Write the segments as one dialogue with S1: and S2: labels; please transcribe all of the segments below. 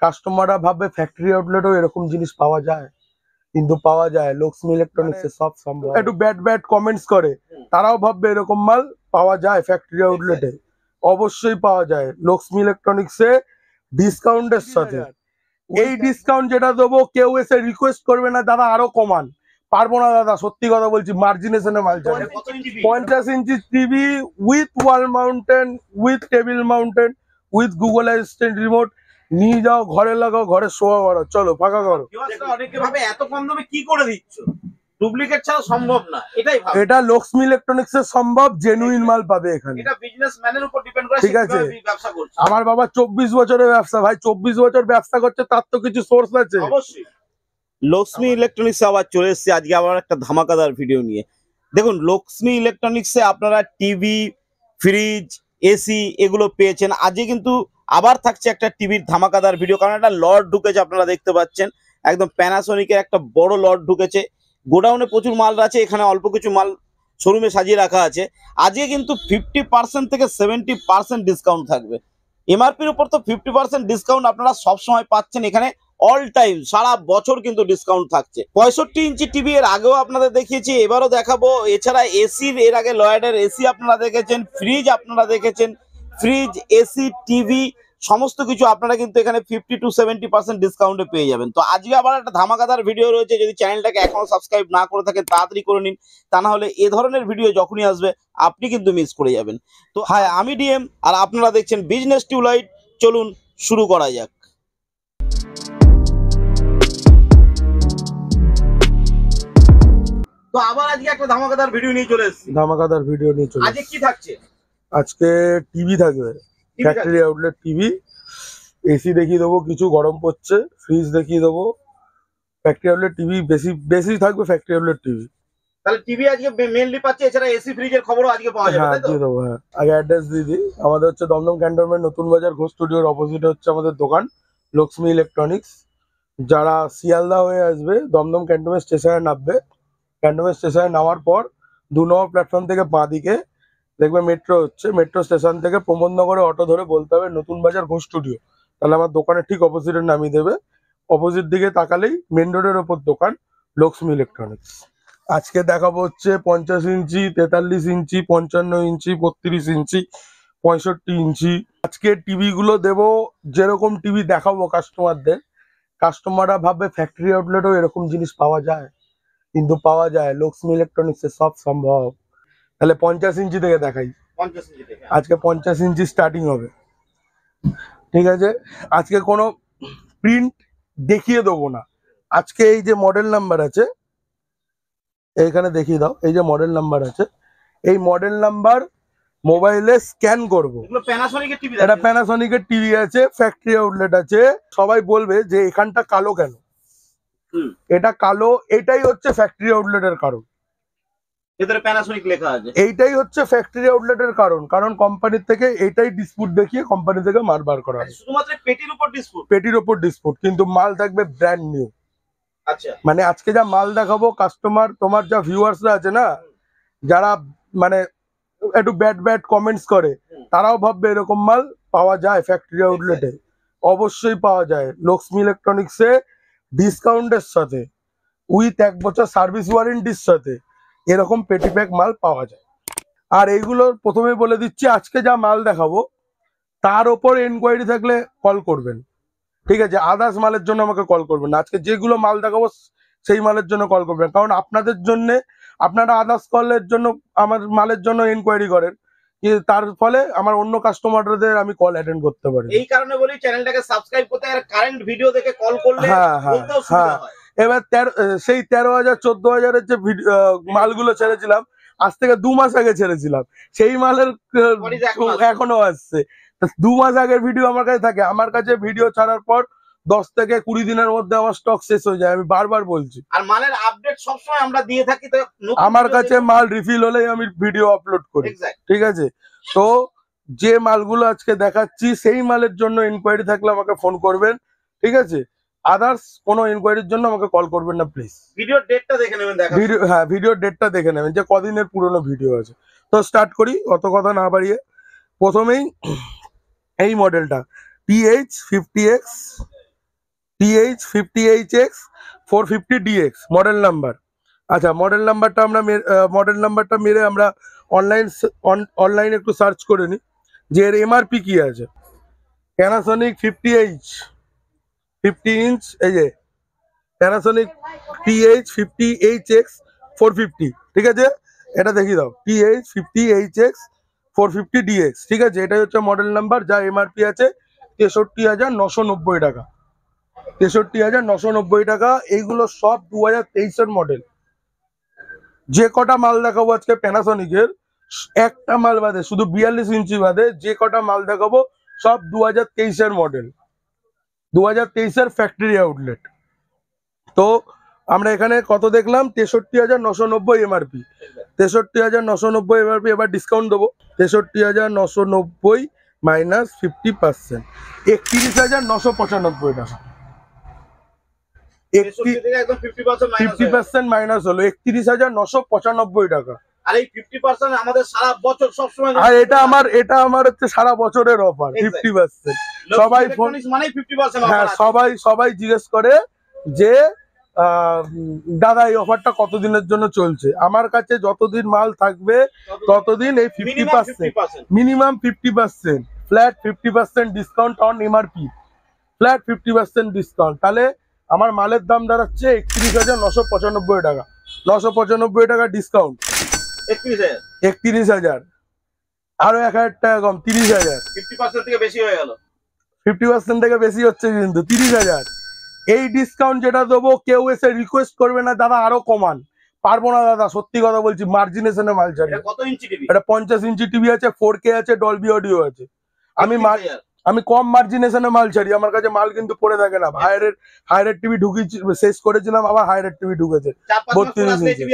S1: কাস্টমাররা ভাববে ফ্যাক্টরি আউটলেটও এরকম জিনিস পাওয়া যায়, কিন্তু পাওয়া যায়। লক্ষ্মী ইলেকট্রনিক্সে সব সম্ভব। একটু ব্যাড ব্যাড কমেন্টস করে, তারাও ভাববে এরকম মাল পাওয়া যায় ফ্যাক্টরি আউটলেটে। অবশ্যই পাওয়া যায় লক্ষ্মী ইলেকট্রনিক্সে ডিসকাউন্টের সাথে। এই ডিসকাউন্ট যেটা দেবো, কেউ এসে রিকোয়েস্ট করবে না দাদা আরো কমান, পারবো না দাদা, সত্যি কথা বলছি, মার্জিনেশনে মাল চাই। 50 inch TV with wall mountain, with table mountain, with Google assistant remote. নিয়ে যাও, ঘরে লাগাও, ঘরে শোয়া করো, চলো ফাঁকা করো।
S2: অনেকে ভাবে এত কম দামে কি করে দিচ্ছ, ডুপ্লিকেট ছাড়া সম্ভব না, এটাই ভাবে।
S1: এটা লক্ষ্মী ইলেকট্রনিক্স এর সম্ভব, জেনুইন মাল পাবে এখানে।
S2: এটা বিজনেসম্যানের উপর ডিপেন্ড করে,
S1: ঠিক আছে।
S2: ব্যবসা করছে।
S1: আমার বাবা 24 বছরের ব্যবসা, ভাই 24 বছর ব্যবসা করছে, তার তো কিছু সোর্স আছে।
S2: অবশ্যই। লক্ষ্মী ইলেকট্রনিক্সে আবার চলে এসেছে আজকে আবার একটা ধামাকাদার ভিডিও নিয়ে। দেখুন, লক্ষ্মী ইলেকট্রনিক্সে আপনারা টিভি, ফ্রিজ, এসি এগুলো পেয়েছেন। আজকে কিন্তু আবার থাকছে একটা টিভির ধামাকাদার ভিডিও, কারণ একটা লট ঢুকেছে, আপনারা দেখতে পাচ্ছেন একদম প্যানাসোনিকের একটা বড় লট ঢুকেছে। গোডাউনে প্রচুর মাল আছে, এখানে অল্প কিছু মাল শোরুমে সাজিয়ে রাখা আছে। আজকে কিন্তু 50% থেকে 70% ডিসকাউন্ট থাকবে। এমআরপির উপর তো 50% ডিসকাউন্ট আপনারা সবসময় পাচ্ছেন এখানে, অল টাইম সারা বছর কিন্তু ডিসকাউন্ট থাকছে। 65 ইঞ্চি টিভি এর আগেও আপনাদের দেখিয়েছি, এবারও দেখাবো। এছাড়া এসির এর আগে লয়েডের এসি আপনারা দেখেছেন, ফ্রিজ আপনারা দেখেছেন। ফ্রিজ, এসি, টিভি সমস্ত কিছু আপনারা কিন্তু এখানে 50 to 70% ডিসকাউন্টে পেয়ে যাবেন। তো আজকে আবার একটা ধামাকাদার ভিডিও রয়েছে, যদি চ্যানেলটাকে এখনো সাবস্ক্রাইব না করে থাকেন তাড়াতাড়ি করে নিন, তা না হলে এ ধরনের ভিডিও যখনই আসবে আপনি কিন্তু মিস করে যাবেন। তো হাই, আমি ডিএম আর আপনারা দেখছেন বিজনেস টিউবলাইট। চলুন শুরু করা যাক। তো আবার আজকে একটা ধামাকাদার ভিডিও নিয়ে চলে এসেছি।
S1: ধামাকাদার ভিডিও নিয়ে চলে
S2: আজকে কি থাকছে?
S1: আজকে টিভি থাকবে, ফ্যাক্টরি আউটলেট টিভি। এসি দেখিয়ে দেবো, কিছু গরম পড়ছে, ফ্রিজ দেখিয়ে দেবো। ফ্যাক্টরি আউটলেট টিভি বেশি বেশি থাকবে, ফ্যাক্টরি আউটলেট টিভি।
S2: তাহলে টিভি আজকে মেইনলি পাচ্ছে, এছাড়া এসি ফ্রিজের খবরও আজকে পাওয়া যাবে,
S1: হ্যাঁ
S2: তাই তো?
S1: দিয়ে দেবো, হ্যাঁ। আগে অ্যাড্রেস দিয়ে দিই। আমাদের হচ্ছে দমদম ক্যান্টনমেন্ট নতুন বাজার ঘোষ স্টুডিওর অপোজিটে হচ্ছে আমাদের দোকান লক্ষ্মী ইলেকট্রনিক্স। যারা শিয়ালদা হয়ে আসবে, দমদম ক্যান্টনমেন্ট স্টেশনে নামবে। ক্যান্টনমেন্ট স্টেশনে নামার পর 2 নম্বর প্ল্যাটফর্ম থেকে বাঁ দিকে দেখবে মেট্রো হচ্ছে, মেট্রো স্টেশন থেকে প্রমোদনগরে অটো ধরে বলতে হবে নতুন বাজার ঘোষ স্টুডিও, তাহলে আমার দোকানের ঠিক অপোজিটে নামিয়ে দেবে। অপোজিট দিকে তাকালেই মেন রোডের ওপর দোকান লক্ষ্মী ইলেকট্রনিক্স। আজকে দেখাবো হচ্ছে 50 ইঞ্চি, 43 ইঞ্চি, 55 ইঞ্চি, 32 ইঞ্চি, 65 ইঞ্চি। আজকে টিভি গুলো দেবো, যেরকম টিভি দেখাবো কাস্টমারদের, কাস্টমাররা ভাববে ফ্যাক্টরি আউটলেটও এরকম জিনিস পাওয়া যায়, কিন্তু পাওয়া যায় লক্ষ্মী ইলেকট্রনিক্সে সব সম্ভব। তাহলে 50 ইঞ্চি থেকে দেখাই।
S2: 50 ইঞ্চি থেকে
S1: আজকে 50 ইঞ্চি স্টার্টিং হবে, ঠিক আছে। আজকে কোনো প্রিন্ট দেখিয়ে দেবো না। আজকে এই যে মডেল নাম্বার আছে, এইখানে দেখিয়ে দাও, এই যে মডেল নাম্বার আছে, এই মডেল নাম্বার মোবাইলে স্ক্যান করবো।
S2: এগুলো প্যানাসোনিকের টিভি,
S1: এটা প্যানাসোনিকের টিভি আছে, ফ্যাক্টরি আউটলেট আছে। সবাই বলবে যে এখানটা কালো কেন, এটা কালো, এটাই হচ্ছে ফ্যাক্টরি আউটলেটের কারণ।
S2: এদের প্যানাসোনিক লেখা আছে,
S1: এইটাই হচ্ছে ফ্যাক্টরি আউটলেটের কারণ। কারণ কোম্পানির থেকে এইটাই ডিসপুট দেখিয়ে কোম্পানি থেকে মাল বার করা হয়।
S2: শুধুমাত্র পেটির উপর ডিসপুট,
S1: পেটির ওপর ডিসপুট, কিন্তু মাল থাকবে ব্র্যান্ড নিউ।
S2: আচ্ছা,
S1: মানে আজকে যা মাল দেখাবো, কাস্টমার তোমার যা ভিউয়ার্সরা আছে না, যারা মানে একটু ব্যাড ব্যাড কমেন্টস করে, তারাও ভাববে এরকম মাল পাওয়া যায় ফ্যাক্টরি আউটলেটে। অবশ্যই পাওয়া যায় লক্ষ্মী ইলেকট্রনিক্সে ডিসকাউন্টের সাথে, উইথ 1 বছর সার্ভিস ওয়ারেন্টির সাথে এরকম পেটি প্যাক মাল পাওয়া যায়। আর এইগুলোর প্রথমে বলে দিচ্ছি, আজকে যা মাল দেখাবো তার ওপর এনকোয়ারি থাকলে কল করবেন, ঠিক আছে। আদার্স মালের জন্য আমাকে কল করবেন না। আজকে যেগুলো মাল দেখাবো সেই মালের জন্য কল করবেন, কারণ আপনাদের জন্য, আপনারা আদার্স কলের জন্য আমার মালের জন্য এনকোয়ারি করেন, তার ফলে আমার অন্য কাস্টমারদের আমি কল অ্যাটেন্ড করতে পারি।
S2: এই কারণে বলি চ্যানেলটাকে সাবস্ক্রাইব করতে, আর কারেন্ট ভিডিও দেখে কল করলে
S1: হ্যাঁ হ্যাঁ হ্যাঁ। এবার সেই 13,000 14,000-এর যে মালগুলো ছেড়েছিলাম, আজ থেকে 2 মাস আগে ছেড়েছিলাম, সেই মালের এখনো আসছে। 2 মাস আগের ভিডিও আমার কাছে থাকে। আমার কাছে ভিডিও ছাড়ার পর 10 থেকে 20 দিনের মধ্যে আমার স্টক শেষ হয়ে যায়, আমি বারবার বলছি।
S2: আর মালের আপডেট সবসময় আমরা দিয়ে থাকি, তো
S1: আমার কাছে মাল রিফিল হলেই আমি ভিডিও আপলোড করি, ঠিক আছে। তো যে মালগুলো আজকে দেখাচ্ছি সেই মালের জন্য ইনকোয়ারি থাকলে আমাকে ফোন করবেন, ঠিক আছে। আদার্স কোনো ইনকোয়ারির জন্য আমাকে কল করবেন না প্লিজ।
S2: ভিডিওর ডেটটা দেখে নেবেন,
S1: ভিডিও, হ্যাঁ ভিডিওর ডেটটা দেখে নেবেন যে কদিনের পুরনো ভিডিও আছে। তো স্টার্ট করি, অত কথা না বাড়িয়ে। প্রথমেই এই মডেলটা PH50X TH50HX 450DX model number. আচ্ছা, মডেল নাম্বারটা মেরে আমরা অনলাইন একটু সার্চ করে নিই যে এর এমআরপি কি আছে। প্যানাসোনিক 50 ইঞ্চ, এই যে প্যানাসোনিক TH50HX 450, ঠিক আছে, এটা দেখিয়ে দাও, TH50HX 450DX, ঠিক আছে, এটাই হচ্ছে মডেল নাম্বার, যা এমআরপি আছে 63,990 টাকা। 63,990 টাকা। এইগুলো সব 2023-এর মডেল। যে কটা মাল দেখাবো আজকে প্যানাসোনিকের, একটা মাল বাদে, শুধু 42 ইঞ্চি বাদে যে কটা মাল দেখাবো সব 2023-এর মডেল, 2023-এর ফ্যাক্টরি আউটলেট। তো আমরা এখানে কত দেখলাম, 63,990 এমআরপি, 63,990 এমআরপি। এবার ডিসকাউন্ট দেবো, 63,990 মাইনাস 50%, 31,995 টাকা। 50% মাইনাস হলো 31,995 টাকা।
S2: আর এই 50% আমাদের সারা বছর সবসময়,
S1: আর এটা আমার হচ্ছে সারা বছরের অফার 50%। সবাই
S2: মানে 50%,
S1: হ্যাঁ, সবাই জিজ্ঞেস করে যে দাদা এই অফারটা কতদিনের জন্য চলছে। আমার কাছে যতদিন মাল থাকবে ততদিন এই 50%, minimum 50%, flat 50% discount on MRP, flat 50% discount. তাহলে আমার মালের দাম দাঁড়াচ্ছে 31,995 টাকা। 995 টাকা ডিসকাউন্ট, 31,000, আরো 1,000 টাকা কম, 30,000।
S2: 50% থেকে বেশি হয়ে গেল,
S1: 50% থেকে বেশি হচ্ছে কিন্তু 30,000। এই ডিসকাউন্ট যেটা দেবো, কেউ এসে রিকোয়েস্ট করবে না দাদা আরো কমান, পারবো না দাদা, সত্যি কথা বলছি, মার্জিনেশনে মাল ছাড়ি।
S2: কত ইঞ্চি টিভি?
S1: এটা 50 ইঞ্চি টিভি আছে, 4K আছে, ডলবি অডিও আছে। আমি কম মার্জিনেশনে মাল ছাড়ি, আমার কাছে মাল কিন্তু পড়ে থাকে না। হায়ারের টিভি ঢুকিয়েছি, শেষ করেছিলাম, আবার হায়ারের টিভি ঢুকেছে 32 ইঞ্চি,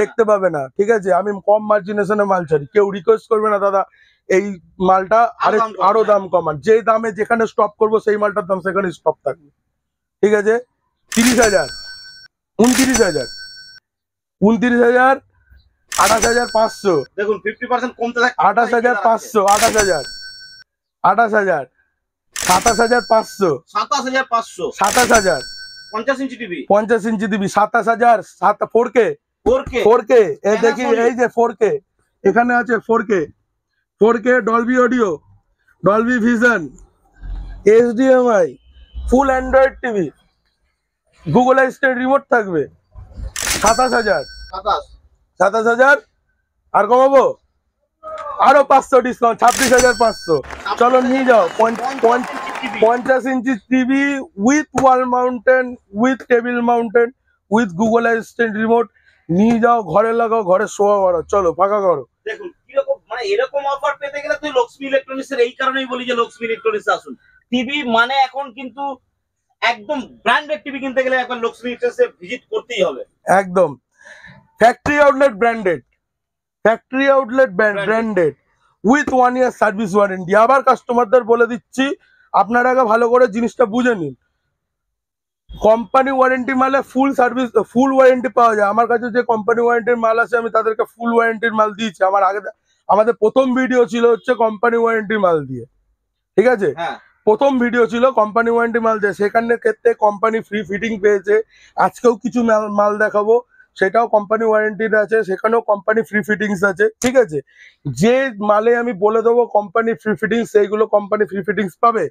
S1: দেখতে পাবে না, ঠিক আছে। আমি কম মার্জিনেশনে মাল ছাড়ি, কেউ রিকোয়েস্ট করবে না দাদা এই মালটা আরো দাম কমান। যে দামে যেখানে স্টপ করবো সেই মালটার দাম সেখানে স্টপ থাকবে, ঠিক আছে। 30,000, 29,000, 29,000, 28,500,
S2: দেখুন 50% কমতে থাকে,
S1: 28,500, 28,000, 28,000, 27,500,
S2: 27,500,
S1: 27,000,
S2: 50 ইঞ্চি টিভি,
S1: 50 ইঞ্চি দিবি 27,000, 4K, 4K, এই দেখি, এই যে 4K এখানে আছে, 4K Dolby audio, Dolby vision, HDMI, ফুল Android TV, Google assistant remote থাকবে, 27,000, 27,000, আর কমাবো আরো 500 ডিসকাউন্ট, 26,500। চলো নিয়ে যাও 50 inch TV with wall mountain, with table mountain, with Google assistant remote, নিয়ে যাও, ঘরে লাগাও, ঘরে শোয়া করো, চলো ফাঁকা করো।
S2: দেখুন কিরকম, মানে এরকম অফার পেতে গেলে তুই লক্ষ্মী ইলেকট্রনিক্স এর, এই কারণেই বলি যে লক্ষ্মী ইলেকট্রনিক্স আসুন। টিভি মানে এখন কিন্তু একদম ব্র্যান্ডেড টিভি কিনতে গেলে একবার লক্ষ্মী ইলেকট্রনিক্সে ভিজিট করতেই হবে।
S1: একদম factory outlet branded, branded with 1 year service warranty. আবার কাস্টমারদের বলে দিচ্ছি, আপনারা আগে ভালো করে জিনিসটা বুঝে নিন। কোম্পানি ওয়ারেন্টি মালে ফুল ওয়ারেন্টি পাওয়া যায়। আমার কাছে যে কোম্পানি ওয়ারেন্টির মাল আছে আমি তাদেরকে ফুল ওয়ারেন্টির মাল দিয়েছি। আমাদের প্রথম ভিডিও ছিল হচ্ছে কোম্পানি ওয়ারেন্টির মাল দিয়ে, ঠিক আছে। প্রথম ভিডিও ছিল কোম্পানি ওয়ারেন্টি মাল দিয়ে, সেখানের ক্ষেত্রে কোম্পানি ফ্রি ফিটিং পেয়েছে। আজকেও কিছু মাল দেখাবো, সেটাও কোম্পানি ওয়ারেন্টির আছে, সেখানেও কোম্পানি ফ্রি ফিটিংস আছে, ঠিক আছে। যে মালে আমি বলে দেবো কোম্পানি ফ্রি ফিটিংস, সেইগুলো কোম্পানি ফ্রি ফিটিংস পাবে।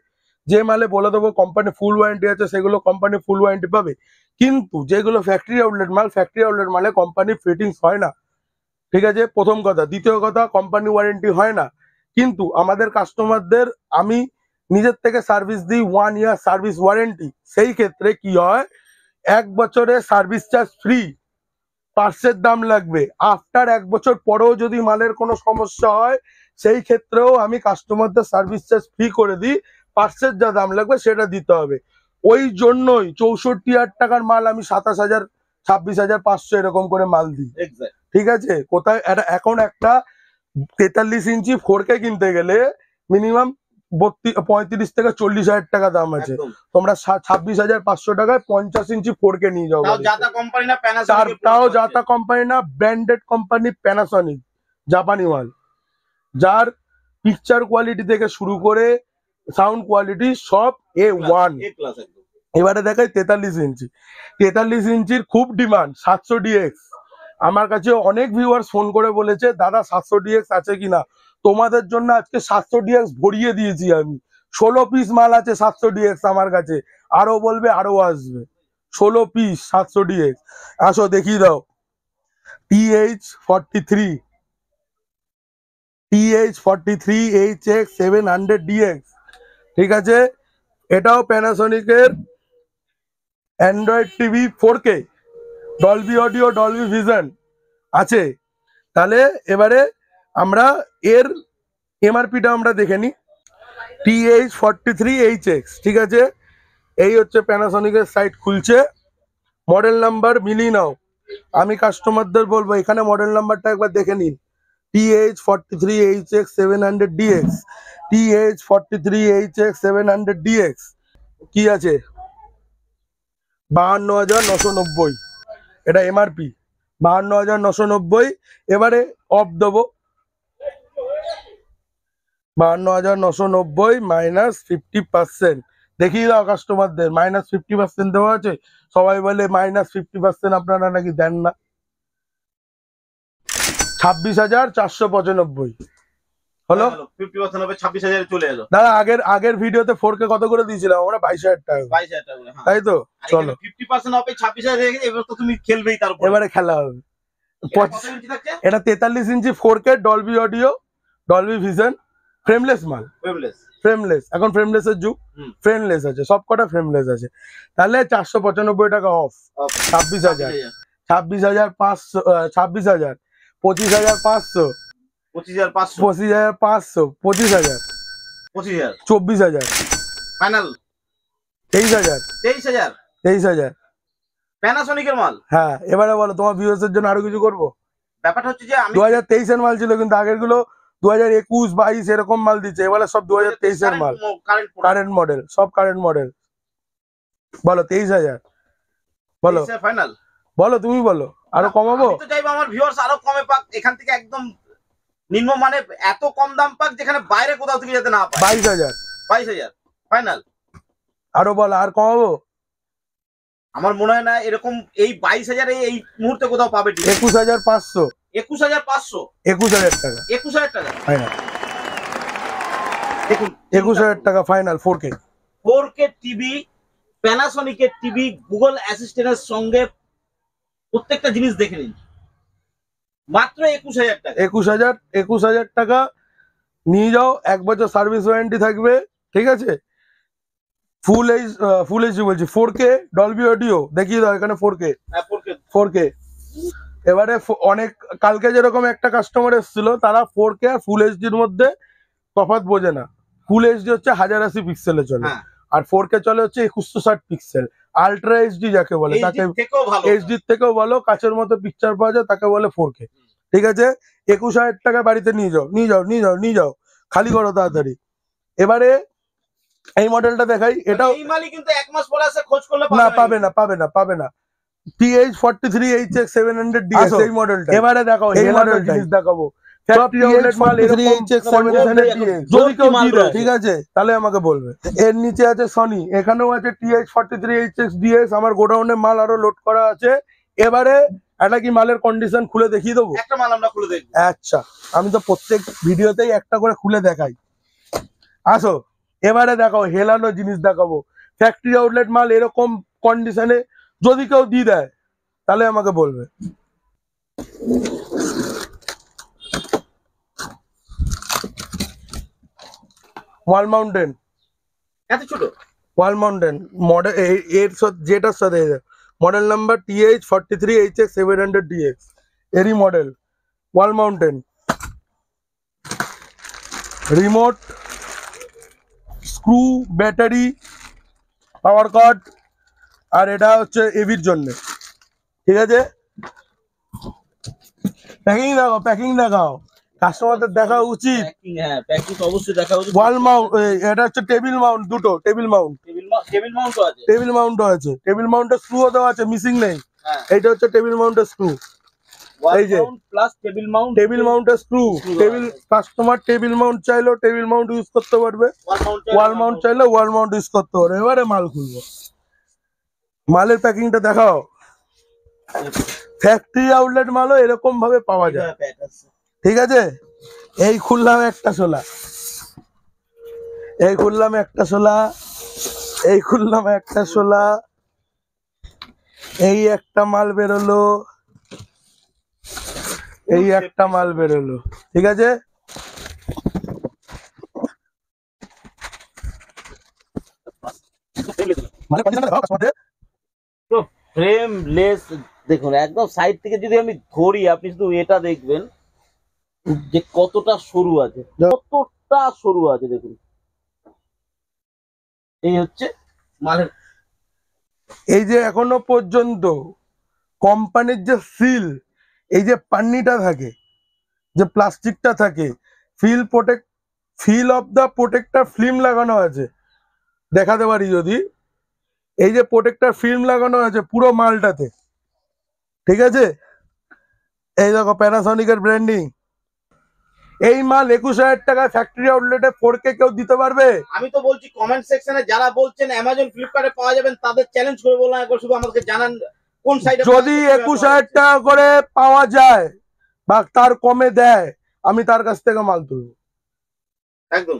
S1: যে মালে বলে দেবো কোম্পানি ফুল ওয়ারেন্টি আছে, সেগুলো কোম্পানি ফুল ওয়ারেন্টি পাবে। কিন্তু যেগুলো ফ্যাক্টরি আউটলেট মালে কোম্পানি ফিটিংস হয় না, ঠিক আছে, প্রথম কথা। দ্বিতীয় কথা, কোম্পানি ওয়ারেন্টি হয় না। কিন্তু আমাদের কাস্টমারদের আমি নিজের থেকে সার্ভিস দিই 1 ইয়ার সার্ভিস ওয়ারেন্টি। সেই ক্ষেত্রে কি হয়, 1 বছরে সার্ভিস চার্জ ফ্রি, পার্টসের দাম লাগবে। আফটার 1 বছর পরেও যদি মালের কোনো সমস্যা হয়, সেই ক্ষেত্রেও আমি কাস্টমারদের সার্ভিস চার্জ ফ্রি করে দিই, পার্টসের যা দাম লাগবে সেটা দিতে হবে। ওই জন্যই 64,000 টাকার মাল আমি 27,000, 26,500 এরকম করে মাল দিই, ঠিক আছে। কোথায় এখন একটা 43 ইঞ্চি 4K কিনতে গেলে মিনিমাম 35 থেকে 40,000 টাকা দাম আছে। তোমরা 26,500 টাকায় 50 ইঞ্চি 4K নিয়ে যাও, তাও জাতা কোম্পানি না, ব্র্যান্ডেড কোম্পানি প্যানাসনিক, জাপানি মাল, যার পিকচার কোয়ালিটি থেকে শুরু করে সাউন্ড কোয়ালিটি সব A1, এবারে দেখাই 43 ইঞ্চি। 43 ইঞ্চির খুব ডিমান্ড 700 ডিএক্স। আমার কাছে অনেক ভিউয়ার্স ফোন করে বলেছে দাদা 700 ডিএক্স আছে কিনা। তোমাদের জন্য আজকে 700 ডিএক্স ভরিয়ে দিয়েছি আমি। 16 পিস মাল আছে 700 ডিএক্স আমার কাছে, আরো বলবে আরো আসবে। 16 পিস 700 ডিএক্স। আসো দেখিয়ে দাও। TH43 HX 700 DX, ঠিক আছে। এটাও প্যানাসোনিকের android TV 4K, Dolby audio, Dolby vision আছে। তাহলে এবারে আমরা এর এমআরপিটা আমরা দেখে নিই। TH43HX, ঠিক আছে। এই হচ্ছে প্যানাসোনিকের সাইট খুলছে, মডেল নাম্বার মিলিয়ে নাও। আমি কাস্টমারদের বলবো এখানে মডেল নাম্বারটা একবার দেখে নিন। TH43HX 700 DX, TH43HX 700 DX কি আছে 52,990, এটা এমআরপি 52,990। এবারে অফ দেবো, 52,990 মাইনাস 50%। দেখিয়ে দাও কাস্টমারদের, মাইনাস 50% দেওয়া আছে। সবাই বলে মাইনাস 50% আপনারা নাকি দেন না। 26,495 হলো।
S2: 50% হবে, 26,000 চলে এলো।
S1: দাদা আগের ভিডিওতে 4K কত করে দিয়েছিলাম আমরা? 22,000 টাকা,
S2: 22,000 টাকা করে, হ্যাঁ।
S1: তাই তো, চলো
S2: 50% হবে, 26,000 হয়ে গেছে। এবার তো তুমি খেলবেই। তারপর
S1: এবারে খেলা হবে।
S2: এটা কত ইঞ্চি থাকছে?
S1: এটা 43 ইঞ্চি 4K, Dolby audio, Dolby vision, frameless মাল। ফ্রেমলেস, এখন ফ্রেমলেস এর যুগ। ফ্রেমলেস আছে, সব কটা ফ্রেমলেস আছে। তাহলে 495 টাকা অফ। 26,000, 26,500, 26,000, 25,500, 25,500, 25,000, 24,000,
S2: ফাইনাল
S1: 23,000,
S2: 23,000 প্যানাসোনিকের মাল।
S1: হ্যাঁ, এবারে বলো তোমার ভিউয়ার্স এর জন্য আরো কিছু করবো।
S2: ব্যাপারটা হচ্ছে যে আমি
S1: 2023 এর মাল ছিল, কিন্তু আগের গুলো 2021, 22 এরকম মাল দিচ্ছে। এবারে সব 2023 এর মাল, কারেন্ট মডেল, সব কারেন্ট মডেল। বলো 23,000, বলো
S2: ফাইনাল,
S1: বলো তুমি বলো, আরো কমাবো?
S2: আমি তো চাইবো আমার ভিউয়ার্স আরো কমে পাক, এখান থেকে একদম নিম্ন মানে এত কম দাম পাক যেখানে বাইরে কোথাও থেকে যেতে না পায়। 22,000 ফাইনাল।
S1: আরো বলো, আর কমাবো?
S2: আমার মনে হয় না এরকম এই 22,000 এই মুহূর্তে কোথাও পাবে।
S1: 21,500,
S2: 21,500,
S1: 21,000 টাকা,
S2: 21,000 টাকা
S1: ফাইনাল।
S2: দেখুন
S1: 21,000 টাকা ফাইনাল 4K
S2: টিভি, প্যানাসোনিকের টিভি, গুগল অ্যাসিস্ট্যান্টের সঙ্গে প্রত্যেকটা জিনিস দেখে নিন, মাত্র 21,000 টাকা। 21,000 টাকা নিয়ে যাও। 1 বছর সার্ভিস ওয়ারেন্টি থাকবে, ঠিক আছে। ফুল এইচডি বলছি, 4K, ডলবি অডিও দেখিয়ে দাও এখানে 4K। হ্যাঁ,
S1: 4K। এবারে অনেক কালকে যেরকম একটা কাস্টমার এসেছিল, তারা 4K আর ফুল এইচডির মধ্যে তফাৎ বোঝে না। ফুল এইচডি হচ্ছে 1080 পিক্সেলে চলে, আর 4K চলে হচ্ছে 2160 পিক্সেল। আলট্রা এইচডি যাকে বলে, তাকে এইচডির থেকেও ভালো কাচের মতো পিকচার পাওয়া যায়, তাকে বলে 4K, ঠিক আছে। 21,000 টাকা বাড়িতে নিয়ে যাও, খালি করো তাড়াতাড়ি। এবারে এই মডেলটা দেখাই। এটাও
S2: এই মালই কিন্তু 1 মাস পরে আসে খোঁজ করলে
S1: না, পাবে না। TH43HX 700 DS এই মডেলটা। এবারে দেখো এই মডেল জিনিস দেখাবো। ফ্যাক্টরি আউটলেট মাল TH43HX 700 DS যদি কেউ দিয়ে দেয়, ঠিক আছে, তাহলে আমাকে বলবে। এর নিচে আছে সনি, এখানেও আছে TH43HX DS। আমার গোডাউনে মাল আরো লোড করা আছে। এবারে এটা কি মালের কন্ডিশন খুলে দেখিয়ে দেবো?
S2: একটা মাল আমরা খুলে দেখব।
S1: আচ্ছা, আমি তো প্রত্যেক ভিডিওতেই একটা করে খুলে দেখাই। আসো এবারে দেখো হেলানো জিনিস দেখাবো। ফ্যাক্টরি আউটলেট মাল এরকম কন্ডিশনে যদি কেউ দিয়ে দেয়, তাহলে আমাকে বলবে। ওয়াল মাউন্টেন,
S2: এত ছোট
S1: ওয়াল মাউন্টেন মডেল, এর যেটার সাথে মডেল নাম্বার TH43HX 700 DX, এরই model. Wall mounting, remote, screw, battery, power cord, আর এটা হচ্ছে এভির জন্য, ঠিক আছে। প্যাকিং দেখাও কাস্টমারদের দেখা উচিত।
S2: হ্যাঁ, প্যাকিং তো অবশ্যই দেখা উচিত।
S1: ওয়াল মাউন্ট, এটা হচ্ছে টেবিল মাউন্ট, দুটো টেবিল মাউন্ট,
S2: টেবিল মাউন্টও আছে,
S1: টেবিল মাউন্টের স্ক্রুও দেওয়া আছে, মিসিং নেই। এইটা হচ্ছে টেবিল মাউন্টের স্ক্রু, এই যে
S2: প্লাস টেবিল মাউন্টের
S1: স্ক্রু। কাস্টমার টেবিল মাউন্ট চাইলেও টেবিল মাউন্ট ইউজ করতে পারবে, ওয়াল মাউন্ট চাইলে ওয়াল মাউন্ট ইউজ করতে পারবে। এবারে মাল খুলবো। মালের প্যাকিংটা দেখাও। ফ্যাক্টরি আউটলেট মালও এরকম ভাবে পাওয়া যায়, ঠিক আছে। এই খুললাম একটা শোলা, এই খুললাম একটা শোলা, এই খুললাম একটা শোলা, এই একটা মাল বেরোলো, এই একটা মাল বেরোলো, ঠিক আছে।
S2: ফ্রেম লেস দেখুন, একদম সাইড থেকে যদি আমি ধরি, আপনি শুধু এটা দেখবেন যে কতটা সরু আছে, কতটা সরু আছে দেখুন। এই হচ্ছে মালের,
S1: এই যে এখনো পর্যন্ত কোম্পানির যে সিল, এই যে পান্নিটা থাকে, যে প্লাস্টিকটা থাকে, peel off the protector film লাগানো আছে, দেখাতে পারি যদি। এই যে প্রোটেক্টর ফিল্ম লাগানো আছে পুরো মালটাতে, ঠিক আছে। এই দেখো প্যানাসনিকের ব্র্যান্ডিং। এই মাল 21,000 টাকায় ফ্যাক্টরি আউটলেটে 4K কেউ দিতে পারবে?
S2: আমি তো বলছি কমেন্ট সেকশনে যারা বলছেন অ্যামাজন ফ্লিপকার্টে পাওয়া যাবেন, তাদের চ্যালেঞ্জ করে বললাম, একবার শুধু আমাকে জানান কোন সাইডে।
S1: যদি 21,000 টাকা করে পাওয়া যায় বা তার কমে দেয়, আমি তার কাছ থেকে মাল তুলবো।
S2: একদম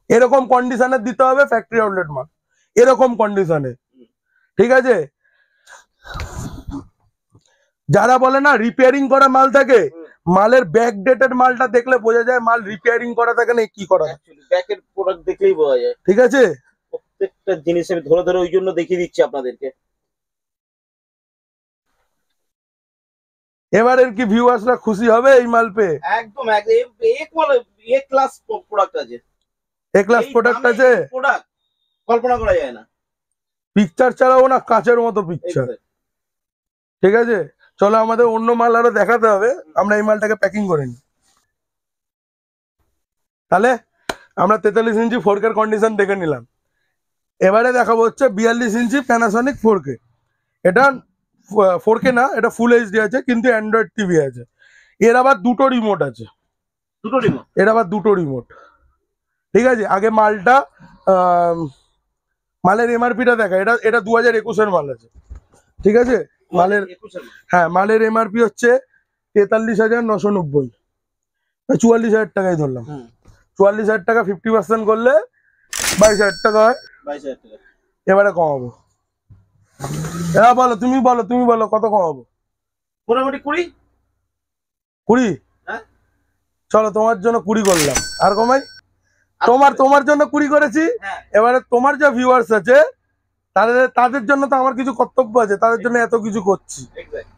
S1: এরকম কন্ডিশনে দিতে হবে ফ্যাক্টরি আউটলেট মাল, এরকম কন্ডিশনে, ঠিক আছে। যারা বলে না রিপেয়ারিং করা মাল থাকে, মালের ব্যাক ডেটেড মালটা দেখলে বোঝা যায় মাল রিপেয়ারিং করা থাকে না কি করা থাকে,
S2: ব্যাকের প্রোডাক্ট দেখলেই বোঝা যায়,
S1: ঠিক আছে।
S2: প্রত্যেকটা জিনিস আমি ধরে ধরে ওই জন্য দেখিয়ে দিচ্ছি আপনাদেরকে।
S1: এবারের কি ভিউয়ার্সরা খুশি হবে এই মাল পেয়ে?
S2: একদম এ ক্লাস প্রোডাক্ট আছে,
S1: এ ক্লাস প্রোডাক্ট আছে,
S2: প্রোডাক্ট কল্পনা করা যায় না।
S1: পিকচার চালাবো না কাচের মতো পিকচার, ঠিক আছে। চলো আমাদের অন্য মাল আরো দেখাতে হবে, আমরা এই মালটাকে প্যাকিং করে নিই। তাহলে আমরা 43 ইঞ্চি 4K কন্ডিশন দেখে নিলাম। এবারে দেখাবো হচ্ছে 42 ইঞ্চি প্যানাসনিক 4K। এটা 4K না, এটা ফুল এইচডি আছে, কিন্তু অ্যান্ড্রয়েড টিভি আছে। এর আবার দুটো রিমোট আছে,
S2: দুটো রিমোট,
S1: এর আবার দুটো রিমোট, ঠিক আছে। আগে মালটা মালের এমআরপিটা দেখা, এটা এটা 2021-এর মাল আছে, ঠিক আছে। মালের, হ্যাঁ মালের এমআরপি হচ্ছে 43,990, 44,000 টাকায় ধরলাম। 44,000 টাকা 50% করলে 22,000 টাকা হয়।
S2: 22,000 টাকা।
S1: এবারে কমাবো, এবার বলো, তুমি বলো, তুমি বলো কত কমাবো?
S2: মোটামুটি 20।
S1: 20?
S2: হ্যাঁ
S1: চলো তোমার জন্য 20 করলাম, আর কমাই? তোমার জন্য 20 করেছি। এবারে তোমার যা ভিউয়ার্স আছে তাদের জন্য তো আমার কিছু কর্তব্য আছে, তাদের জন্য এত কিছু করছি,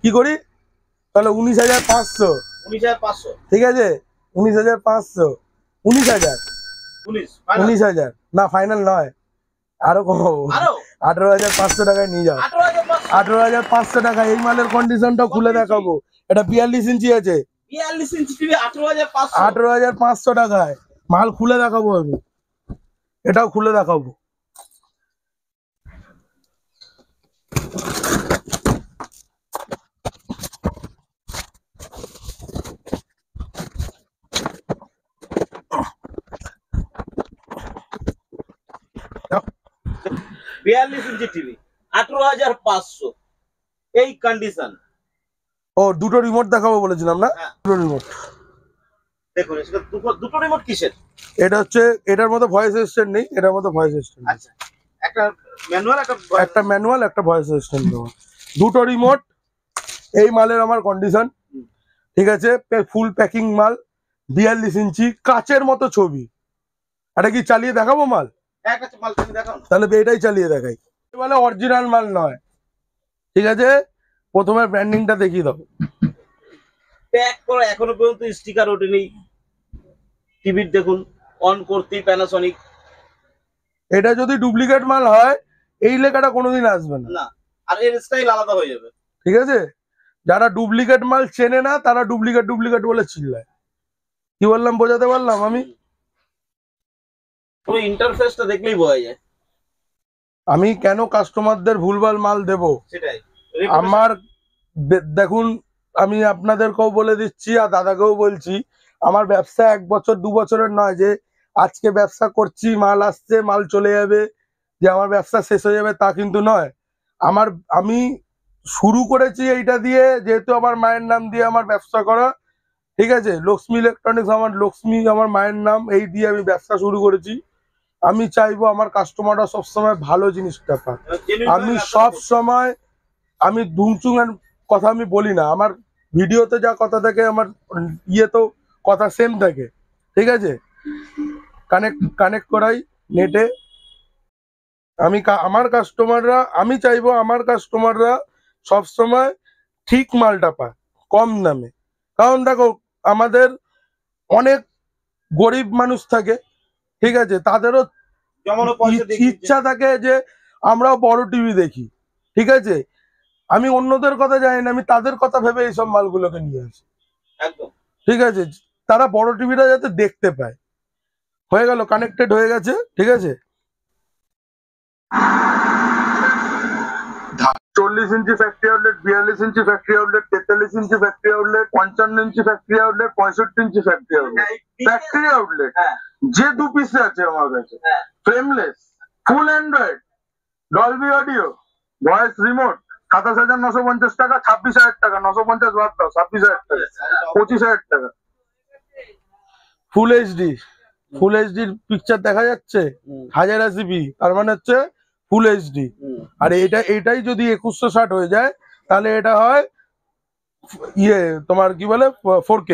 S1: কি করি? তাহলে 19,500,
S2: 19,500,
S1: ঠিক আছে। 19,500, 19,000, 19,000 না ফাইনাল নয়, আরো কমাবো, 18,500 টাকায় নিয়ে যাও। 18,500 টাকা। এই মালের কন্ডিশনটাও খুলে দেখাবো। এটা 42 ইঞ্চি আছে,
S2: 42 ইঞ্চি টিভি 18,500,
S1: 18,500 টাকায় মাল খুলে দেখাবো আমি, এটাও খুলে দেখাবো।
S2: বিয়াল্লিশ ইঞ্চি টিভি 18,500, এই কন্ডিশন।
S1: ও দুটো রিমোট দেখাবো বলেছিলাম না, দুটো রিমোট
S2: দেখুন। দুটো রিমোট কিসের?
S1: এটা হচ্ছে, এটার মধ্যে ভয়েস অ্যাসিস্ট্যান্ট নেই, এটার মধ্যে ভয়েস অ্যাসিস্ট্যান্ট।
S2: আচ্ছা, একটা ম্যানুয়াল,
S1: একটা ম্যানুয়াল, একটা ভয়েস অ্যাসিস্ট্যান্ট দেবো, দুটো রিমোট। এই মালের আমার কন্ডিশন, ঠিক আছে। ফুল প্যাকিং মাল, 42 ইঞ্চি, কাচের মতো ছবি। এটা কি চালিয়ে দেখাবো মাল? তাহলে এটাই চালিয়ে দেখাই, বলে অরিজিনাল মাল নয়, ঠিক আছে। প্রথমে ব্র্যান্ডিংটা দেখিয়ে দাও।
S2: প্যাক করা, এখনো পর্যন্ত স্টিকার ওঠেনি টিভির। দেখুন অন করতেই প্যানাসনিক।
S1: এটা যদি ডুপ্লিকেট মাল হয় এই লেখাটা কোনোদিন আসবে না,
S2: আর এর স্টাইল আলাদা হয়ে যাবে,
S1: ঠিক আছে। যারা ডুপ্লিকেট মাল চেনে না তারা ডুপ্লিকেট ডুপ্লিকেট বলে চিল্লায়। কি বললাম, বোঝাতে পারলাম আমি?
S2: পুরো ইন্টারফেসটা দেখলেই বোঝা যায়।
S1: আমি কেন কাস্টমারদের ভুলভাল মাল দেব?
S2: সেটাই
S1: আমার দেখুন, আমি আপনাদেরকেও বলে দিচ্ছি আর দাদাকেও বলছি, আমার ব্যবসা 1 বছর 2 বছরের নয় যে আজকে ব্যবসা করছি, মাল আসছে মাল চলে যাবে, যে আমার ব্যবসা শেষ হয়ে যাবে তা কিন্তু নয়। আমি শুরু করেছি এইটা দিয়ে, যেহেতু আমার মায়ের নাম দিয়ে আমার ব্যবসা করা, ঠিক আছে। লক্ষ্মী ইলেকট্রনিক্স আমার মায়ের নাম, এই দিয়ে আমি ব্যবসা শুরু করেছি। আমি চাইবো আমার কাস্টমাররা সবসময় ভালো জিনিসটা পাক। আমি সব সময় আমি দুংচুঙের কথা আমি বলি না, আমার ভিডিওতে যা কথা থাকে আমার ইয়েতেও কথা সেম থাকে, ঠিক আছে। কানেক্ট করাই নেটে। আমি চাইবো আমার কাস্টমাররা সব সময় ঠিক মালটা পায় কম দামে। কারণ দেখো, আমাদের অনেক গরিব মানুষ থাকে, ঠিক আছে, তাদেরও ইচ্ছা থাকে যে আমরাও বড় টিভি দেখি, ঠিক আছে। আমি অন্যদের কথা জানি না, আমি তাদের কথা ভেবে এইসব মালগুলোকে নিয়ে আসি,
S2: একদম
S1: ঠিক আছে। তারা বড় টিভিটা যাতে দেখতে পায়। হয়ে গেল, কানেক্টেড হয়ে গেছে, ঠিক আছে। 40 ইঞ্চি ফ্যাক্টরি আউটলেট, 42 ইঞ্চি ফ্যাক্টরি আউটলেট, 43 ইঞ্চি ফ্যাক্টরি আউটলেট, 55 ইঞ্চি ফ্যাক্টরি আউটলেট, 65 ইঞ্চি ফ্যাক্টরি আউটলেট। ফ্যাক্টরি আউটলেট যে 2 পিসে আছে আমার কাছে, ফ্রেমলেস, ফুল Android, Dolby audio, voice remote, 27,950 টাকা, 26,000 টাকা, 950 বাদ দাও, 26,000 টাকা, 25,000 টাকা। ফুল এইচডির পিকচার দেখা যাচ্ছে, 1080p, তার মানে হচ্ছে ফুল এইচডি। আর এটাই যদি 2160 হয়ে যায়, তাহলে এটা হয় তোমার কি বলে 4K।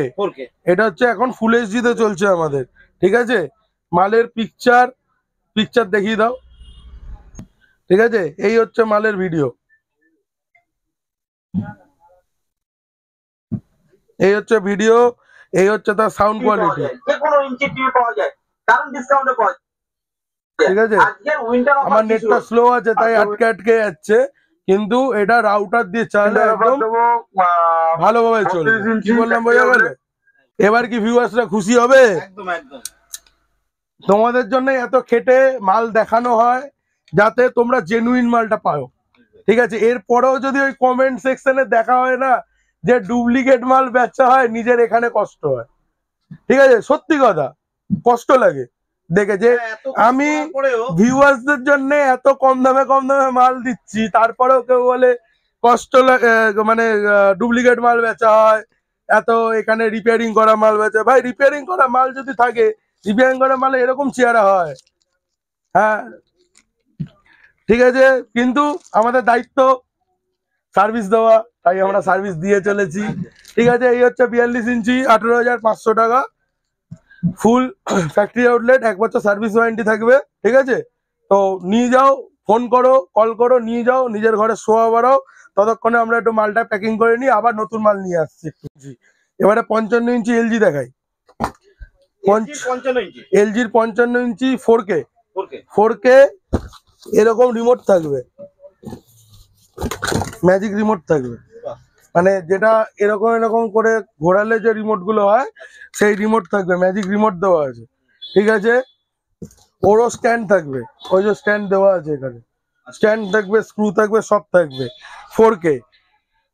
S1: এটা হচ্ছে এখন ফুল এইচডি তে চলছে আমাদের, ঠিক আছে। মালের পিকচার দেখিয়ে দাও, ঠিক আছে। এই হচ্ছে মালের ভিডিও, এই হচ্ছে তার সাউন্ড কোয়ালিটি, ঠিক আছে। আমার নেটটা স্লো আছে তাই আটকে যাচ্ছে, কিন্তু এটা রাউটার দিয়ে চালালে একদম ভালোভাবে চলবে। কি বললাম বোঝা গেল? এবার কি ভিউয়ার্সরা খুশি হবে?
S2: একদম একদম।
S1: তোমাদের জন্য এত খেটে মাল দেখানো হয় যাতে তোমরা জেনুইন মালটা পাও, ঠিক আছে। এরপরেও যদি ওই কমেন্ট সেকশনে দেখা হয় না যে ডুপ্লিকেট মাল বেচা হয়, নিজের এখানে কষ্ট হয়, ঠিক আছে। সত্যি কথা, কষ্ট লাগে দেখে যে আমি ভিউয়ার্সদের জন্য এত কম দামে মাল দিচ্ছি, তারপরেও কেউ বলে কষ্ট লাগে, মানে ডুপ্লিকেট মাল বেচা হয়, এত এখানে রিপেয়ারিং করা মাল বেচা। ভাই, রিপেয়ারিং করা মাল যদি থাকে, রিপেয়ারিং করা মালে এরকম চেহারা হয়? হ্যাঁ, ঠিক আছে। কিন্তু আমাদের দায়িত্ব সার্ভিস দেওয়া, তাই আমরা সার্ভিস দিয়ে চলেছি, ঠিক আছে। এই হচ্ছে 42 ইঞ্চি, 18,500 টাকা, ফুল ফ্যাক্টরি আউটলেট, 1 বছর সার্ভিস ওয়ারেন্টি থাকবে, ঠিক আছে। তো নিয়ে যাও, ফোন করো, কল করো, নিয়ে যাও, নিজের ঘরে শোয়া বাড়াও। ততক্ষণে আমরা একটু মালটা প্যাকিং করে নিই, আবার নতুন মাল নিয়ে আসছি একটু। এবারে 55 ইঞ্চি এলজি দেখাই। এলজির 55 ইঞ্চি 4K এরকম রিমোট থাকবে, ম্যাজিক রিমোট থাকবে, মানে যেটা এরকম করে ঘোরালে যে রিমোট গুলো হয়, সেই রিমোট থাকবে, ম্যাজিক রিমোট দেওয়া আছে, ঠিক আছে। ওরও স্ট্যান্ড থাকবে, ওই যে স্ট্যান্ড দেওয়া আছে এখানে, স্ট্যান্ড থাকবে, স্ক্রু থাকবে, সব থাকবে। 4K,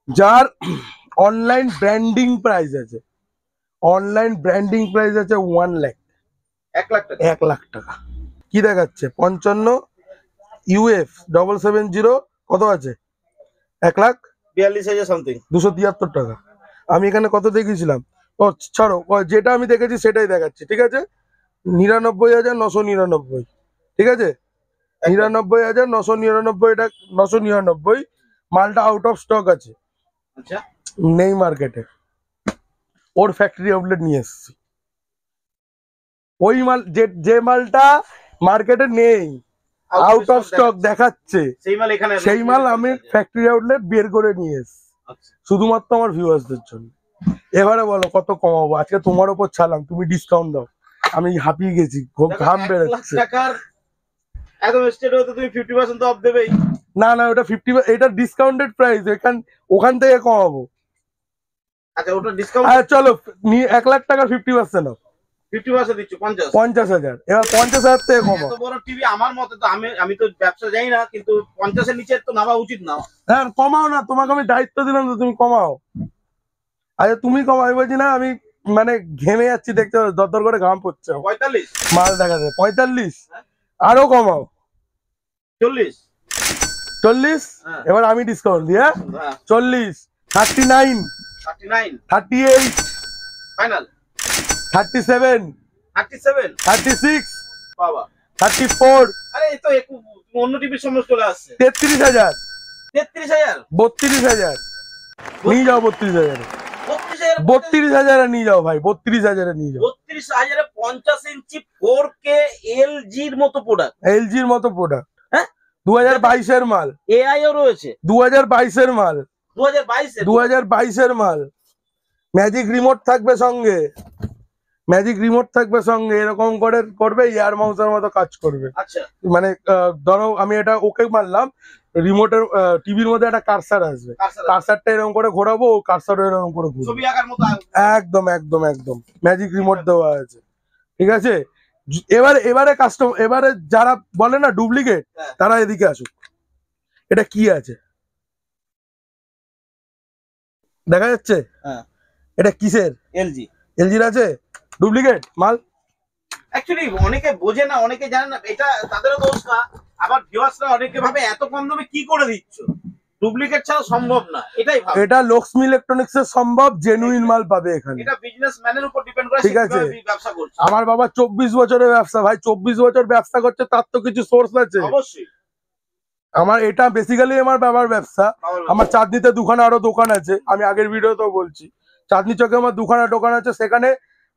S1: যার অনলাইন ব্র্যান্ডিং প্রাইস আছে 1 লাখ, 1 লাখ টাকা। কি দেখাচ্ছে? 55 UF 770, কত আছে?
S2: 42,000 সামথিং,
S1: 1,273 টাকা। আমি এখানে কত দেখেছিলাম? ও ছাড়ো, যেটা আমি দেখেছি সেটাই দেখাচ্ছি, ঠিক আছে। 99,999, ঠিক আছে। 99,999, এটা 999। মালটা আউট অফ স্টক আছে,
S2: আচ্ছা,
S1: নেই মার্কেটে। ওর ফ্যাক্টরি আউটলেট নিয়ে এসেছি। ওই মাল, যে মালটা মার্কেটে নেই, আউট অফ স্টক দেখাচ্ছে, সেই মাল আমি ফ্যাক্টরি আউটলেট বের করে নিয়ে এসেছি, শুধুমাত্র আমার ভিউয়ার্সদের জন্য। এবারে বলো কত কমাবো? আজকে তোমার উপর ছাড়লাম, তুমি ডিসকাউন্ট দাও। আমি হাঁপিয়ে গেছি, ঘাম বেরোচ্ছে। না, ওটা 50, এটা ডিসকাউন্টেড প্রাইস, ওখান থেকে কমাবো। চলো 1 লাখ টাকার 50% অফ, 50,000। এবার 50,000 থেকে কমাও।
S2: আমার মতে তো আমি তো ব্যবসা জানি না, কিন্তু 50-এর নিচে তো নামা উচিত না।
S1: হ্যাঁ, কমাও না, তোমাকে আমি দায়িত্ব দিলাম তো, তুমি কমাও। আচ্ছা, তুমি কমাও, আমি বলছি না, আমি মানে ঘেমে যাচ্ছি, দেখতে দরদর করে ঘাম পড়ছে।
S2: 45
S1: মাল দেখা যায় 45, আরো কমাও।
S2: 40,
S1: 40?
S2: হ্যাঁ।
S1: এবার আমি ডিসকাউন্ট দিই, হ্যাঁ?
S2: হ্যাঁ
S1: 40, 39,
S2: 39
S1: 38,
S2: ফাইনাল
S1: 37,
S2: 37
S1: 36,
S2: বাবা
S1: 34,
S2: আরে এই তো অন্য টিভির সঙ্গে চলে আসছে
S1: 33,000,
S2: 33,000
S1: 32,000 নিয়ে যাও, 32,000,
S2: 32,000
S1: 32,000 নিয়ে যাও ভাই, 32,000 নিয়ে যাও।
S2: 32,000 50 ইঞ্চি 4K এলজির মতো প্রোডাক্ট।
S1: এলজির মতো প্রোডাক্ট,
S2: হ্যাঁ
S1: 2022 এর মাল,
S2: এআইও রয়েছে
S1: 2022 এর মাল,
S2: 2022 এর
S1: 2022 এর মাল। ম্যাজিক রিমোট থাকবে সঙ্গে, ম্যাজিক রিমোট থাকবে সঙ্গে, এরকম করে করবে, ইয়ার মাউসের মতো কাজ করবে।
S2: আচ্ছা
S1: মানে ধরো আমি এটা ওকে মারলাম, রিমোটের টিভির মধ্যে একটা কার্সার আসবে, কার্সারটা এরকম করে ঘোরাবো, ও কার্সার এরকম করে ঘুরবে।
S2: ছবি আঁকার মতো
S1: একদম একদম একদম ম্যাজিক রিমোট দেওয়া আছে, ঠিক আছে। এবারে কাস্টমার, এবারে যারা বলে না ডুপ্লিকেট,
S2: হ্যাঁ।
S1: তারা এদিকে আসুক। এটা কি আছে দেখা যাচ্ছে?
S2: হ্যাঁ
S1: এটা কিসের?
S2: এলজি।
S1: এলজির আছে ডুপ্লিকেট মাল।
S2: অ্যাকচুয়ালি অনেকে বোঝে না, অনেকে জানে না, এটা তাদেরও দোষ না। আবার ভিউয়ার্সরা অনেকে ভাবে এত কম দামে কি করে দিচ্ছ, ডুপ্লিকেট ছাড়া সম্ভব না, এটাই ভাবে।
S1: এটা লক্ষ্মী ইলেকট্রনিক্স এর সম্ভব, জেনুইন মাল পাবে এখানে।
S2: এটা বিজনেসম্যানের উপর ডিপেন্ড করে,
S1: ঠিক আছে।
S2: কিভাবে ব্যবসা করছে।
S1: আমার বাবা 24 বছরের ব্যবসা ভাই, 24 বছর ব্যবসা করছে, তার তো কিছু সোর্স আছে।
S2: অবশ্যই
S1: আমার এটা বেসিক্যালি আমার বাবার ব্যবসা। আমার চাঁদনিতে দুখানা আরো দোকান আছে, আমি আগের ভিডিওতেও বলছি। চাঁদনি চকে আমার দুখানা দোকান আছে, সেখানে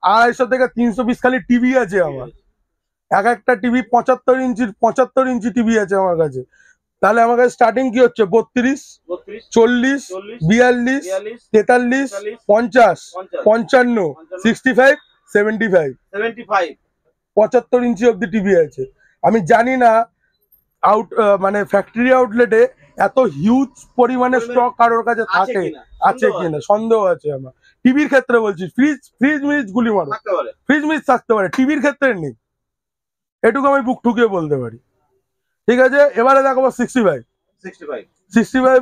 S1: 250 থেকে 300 পিস খালি টিভি আছে আমার। এক একটা টিভি 75 ইঞ্চি টিভি আছে আমার কাছে। তাহলে আমার কাছে স্টার্টিং কি হচ্ছে? 32, 40, 42, 43, 50, 55, 65, 75, 75 ইঞ্চি অব্দি টিভি আছে। আমি জানি না মানে ফ্যাক্টরি আউটলেটে এত হিউজ পরিমাণে স্টক কারোর কাছে থাকে, আছে কিনা সন্দেহ আছে আমার। টিভির ক্ষেত্রে বলছি, ফ্রিজ মিজ গুলি মারো, ফ্রিজ মিজ থাকতে পারে, টিভির ক্ষেত্রে নেই, এটুকু আমি বুক ঠুকিয়ে বলতে পারি। ঠিক আছে, এবারে দেখাবো 65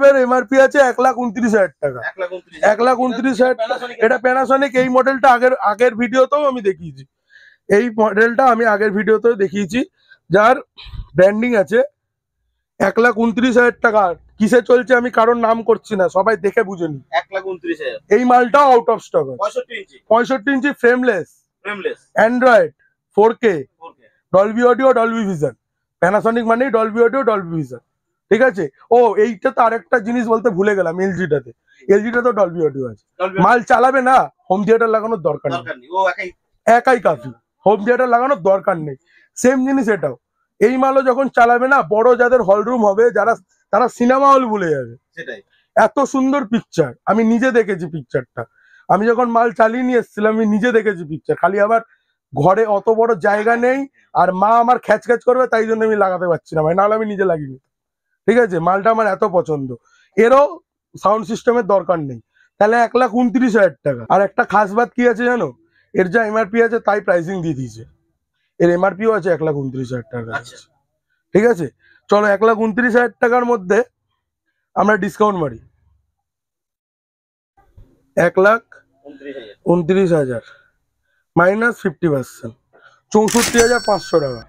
S1: এর এমআরপি আছে 1,29,000 টাকা। 1,29,000 এটা প্যানাসনিক। এই মডেলটা আগের ভিডিওতেও আমি দেখিয়েছি, এই মডেলটা আমি আগের ভিডিওতেও দেখিয়েছি, যার ব্র্যান্ডিং আছে। 1,29,000 টাকা কিসে চলছে আমি কারোর নাম করছি না, সবাই দেখে বুঝে নি।
S2: 1,29,000
S1: এই মালটাও আউট অফ স্টক আছে।
S2: 65
S1: inch frameless, android, 4K, Dolby audio, Dolby vision. Panasonic মানেই ডলবি অডিও, ডলবি ভিশন, ঠিক আছে। ও এইটা তো আরেকটা জিনিস বলতে ভুলে গেলাম, এলজিটা তো ডলবি অডিও আছে। মাল চালাবে না, হোম থিয়েটার লাগানোর দরকার নেই, একাই কাফি, হোম থিয়েটার লাগানোর দরকার নেই। সেম জিনিস এটাও, এই মালও যখন চালাবে না, বড় যাদের হল রুম হবে, তারা সিনেমা হল ভুলে যাবে। এত সুন্দর পিকচার, আমি নিজে দেখেছি পিকচারটা। আমি যখন মাল চালিয়ে নিয়ে এসেছিলাম, আমি নিজে দেখেছি পিকচার। খালি আবার ঘরে অত বড় জায়গা নেই, আর মা আমার খ্যাচ করবে, তাই জন্য আমি লাগাতে পারছি না ভাই, নাহলে আমি নিজে লাগিয়ে নিতাম। ঠিক আছে, মালটা আমার এত পছন্দ। এরও সাউন্ড সিস্টেমের দরকার নেই। তাহলে 1,29,000 টাকা। আর একটা খাস বাত কি আছে জানো? এর যা এমআরপি আছে তাই প্রাইসিং দিয়ে দিয়েছে। এর এমআরপিও আছে 1,29,000 টাকা। ঠিক আছে, চলো 1,29,000 টাকার মধ্যে আমরা ডিসকাউন্ট মারি। 1,29,000 মাইনাস 50%, 64,500 টাকা।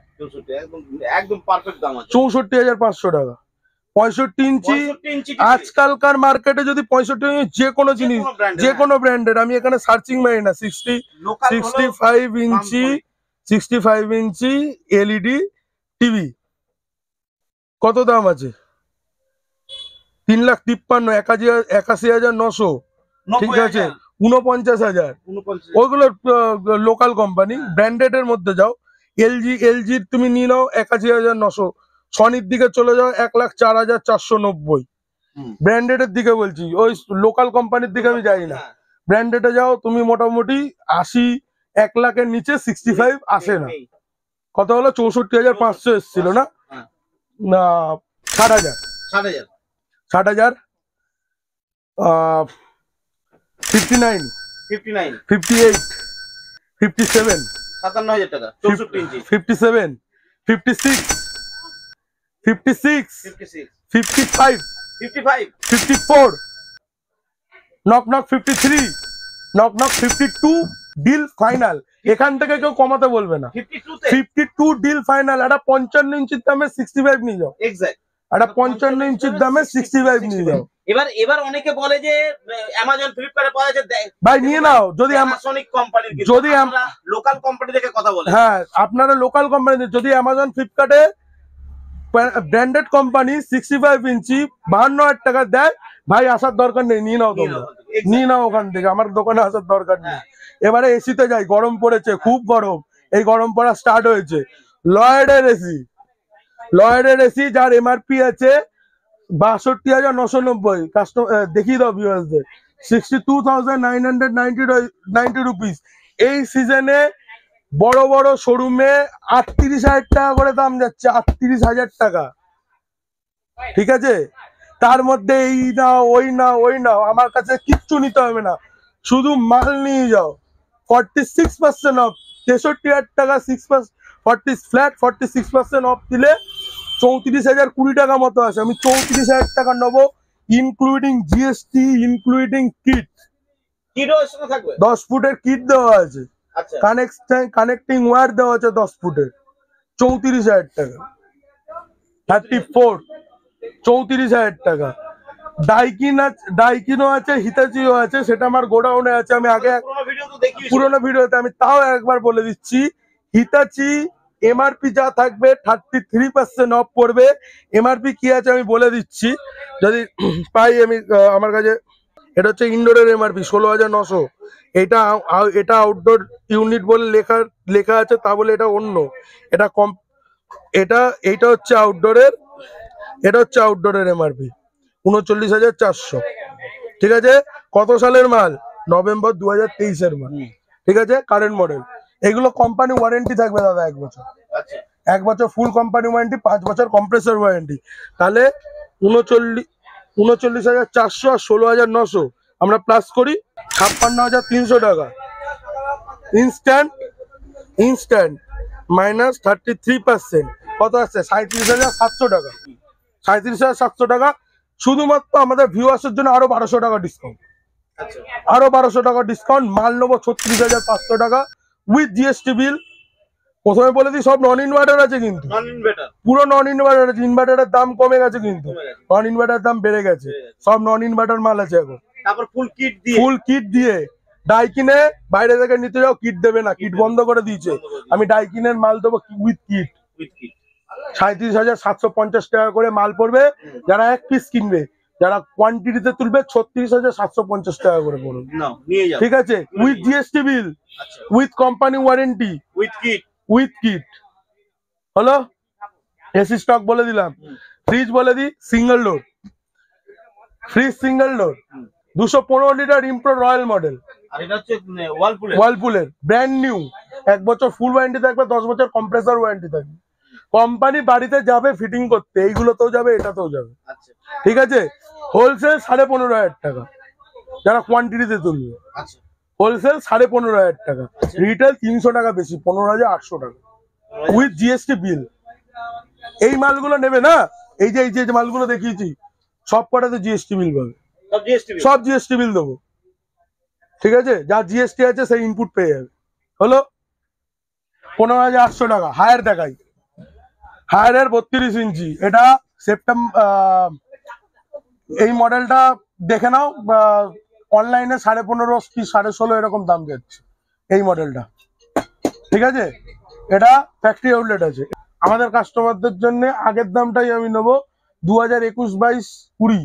S2: একদম পারফেক্ট দাম আছে,
S1: 64,500 টাকা। 65 ইঞ্চি আজকালকার মার্কেটে যদি 65 ইঞ্চি যে কোনো জিনিস, যে কোনো ব্র্যান্ডের, আমি এখানে সার্চিং মারি না, 65 ইঞ্চি, 65 ইঞ্চি এলইডি টিভি কত দাম আছে? 3,53,000, 81,900, ঠিক আছে, 49,000। ওইগুলো লোকাল কোম্পানি। ব্র্যান্ডেড এর মধ্যে যাও, এলজির তুমি নিয়ে নাও 81,900। সনির দিকে চলে যাও 1,04,490। ব্র্যান্ডেড এর দিকে বলছি, ওই লোকাল কোম্পানির দিকে আমি যাই না। ব্র্যান্ডেডে যাও তুমি মোটামুটি 80, 1 লাখের নিচে 65 আসে না। কত হলো? 64,500 এসেছিল না, 60,000, 59, 58, 57,
S2: 57,000 টাকা 64 ইঞ্চি,
S1: 57, 56, 55, 54, নক 53, নক 52, ডিল ফাইনাল। এখান থেকে কেউ কমাতে বলবে না। 52 ডিল ফাইনাল। একটা 55 ইঞ্চির দামে 65 নিয়ে যাও। একটা 55 ইঞ্চির দামে 65 নিয়ে যাও।
S2: এবার অনেকে বলে যে অ্যামাজন ফ্লিপকার্টে পাওয়া যাচ্ছে,
S1: ভাই নিয়ে নাও। যদি
S2: প্যানাসোনিক কোম্পানির,
S1: যদি
S2: আমরা লোকাল কোম্পানি থেকে কথা বলে,
S1: হ্যাঁ আপনারা লোকাল কোম্পানি, যদি অ্যামাজন ফ্লিপকার্টে ব্র্যান্ডেড কোম্পানি 65 ইঞ্চি 52,000 টাকা দেয়, ভাই আসার দরকার নেই, নিয়ে নাও তোমরা, নিয়ে নাও ওখান থেকে, আমার দোকানে আসার দরকার নেই। এবারে এসিতে যাই, গরম পড়েছে, খুব গরম, এই গরম পড়া স্টার্ট হয়েছে। লয়েডের এসি যার এমআরপি আছে 62,990, কাস্টমার দেখিয়ে দাও ভিউয়ার্সদের, 62,990 রুপিস। এই সিজনে বড় বড় শোরুমে 38,000 টাকা করে দাম যাচ্ছে, 38,000 টাকা, ঠিক আছে? তার মধ্যে এই নাও ওই নাও ওই নাও, আমার কাছে কিচ্ছু নিতে হবে না, শুধু মাল নিয়ে যাও। 46% অফ, 63,000 টাকা 46% অফ দিলে 34,020 টাকা মতো আছে। আমি 34,000 টাকা নেবো, ইনক্লুডিং জিএসটি, ইনক্লুডিং কিট। 10 ফুটের কিট দেওয়া আছে, কানেক্টিং ওয়্যার দেওয়া আছে 10 ফুটের, 34,000 টাকা। 34, 34,000 টাকা। ডাইকিনও আছে, হিতাচিও আছে, সেটা আমার গোডাউনে আছে। আমি আগে পুরোনো ভিডিওতে আমি তাও একবার বলে দিচ্ছি, হিতাচি এমআরপি যা থাকবে 33% অফ পড়বে। এমআরপি কি আছে আমি বলে দিচ্ছি, যদি পাই আমি আমার কাছে। এটা হচ্ছে ইনডোরের এমআরপি 16,900। এটা আউটডোর ইউনিট বলে লেখা আছে, তা বলে এটা অন্য, এটা কম। এইটা হচ্ছে আউটডোরের, এটা হচ্ছে আউটডোরের এমআরপি 39,400, ঠিক আছে? কত সালের মাল? নভেম্বর 2023-এর মাল, ঠিক আছে? Current model. এগুলো কোম্পানি ওয়ারেন্টি থাকবে দাদা 1 বছর, 1 বছর ফুল কোম্পানি ওয়ারেন্টি, 5 বছর কম্প্রেসর ওয়ারেন্টি। তাহলে 39,400 আর 16,900 আমরা প্লাস করি 56,300 টাকা। ইনস্ট্যান্ট মাইনাস 33%, কত আসছে? 37,700 টাকা। 37,700 টাকা শুধুমাত্র আমাদের ভিউয়ার্সের জন্য। আরো 1200 টাকা ডিসকাউন্ট, আরো 1200 টাকা ডিসকাউন্ট। মাল নেবো 36,500 টাকা উইথ জিএসটি বিল। প্রথমে বলে দিই, সব নন ইনভার্টার আছে, কিন্তু পুরো নন ইনভার্টার আছে। ইনভার্টারের দাম কমে গেছে, কিন্তু নন ইনভার্টার দাম বেড়ে গেছে। সব নন ইনভার্টার মাল আছে এখন।
S2: তারপর ফুল কিট দিয়ে
S1: ডাইকিনে বাইরে থেকে নিতে যাও, কিট দেবে না, কিট বন্ধ করে দিয়েছে। আমি ডাইকিনের মাল দেবো উইথ কিট। 37,750 টাকা করে মাল পড়বে। যারা 1 পিস কিনবে, যারা কোয়ান্টিটিতে তুলবে, 36,750 টাকা করে পড়বে, ঠিক আছে? With GST bill, with company warranty, with kit. হলো? এসি স্টক বলে দিলাম। ফ্রিজ বলে দিই, single door fridge, single door 215 litre impro royal model,
S2: আর এটা হচ্ছে
S1: ওয়ালপুলের ব্র্যান্ড নিউ। 1 বছর ফুল ওয়ারেন্টি থাকবে, 10 বছর কম্প্রেসর ওয়ারেন্টি থাকবে। কোম্পানি বাড়িতে যাবে ফিটিং করতে, এইগুলোতেও যাবে, এটাতেও যাবে, ঠিক আছে? হোলসেল 15,500 টাকা যারা কোয়ান্টিটিতে তুলবে, হোলসেল 15,500 টাকা। রিটেল 300 টাকা বেশি, 15,800 টাকা উইথ জিএসটি বিল। এই মালগুলো নেবে না, এই যে মালগুলো দেখিয়েছি, সব কটাতে জিএসটি বিল পাবে, সব জিএসটি বিল দেবো, ঠিক আছে? যা জিএসটি আছে সেই ইনপুট পেয়ে যাবে। হলো? 15,800 টাকা। হায়ার দেখাই, হায়ারের 32 ইঞ্চি, এটা সেপ্টেম্বর, এই মডেলটা দেখে নাও, অনলাইনে 15.5 কি 16.5 এরকম দাম যাচ্ছে এই মডেলটা, ঠিক আছে? এটা ফ্যাক্টরি আউটলেট আছে। আমাদের কাস্টমারদের জন্য আগের দামটাই আমি নেবো, 2021-22, 20,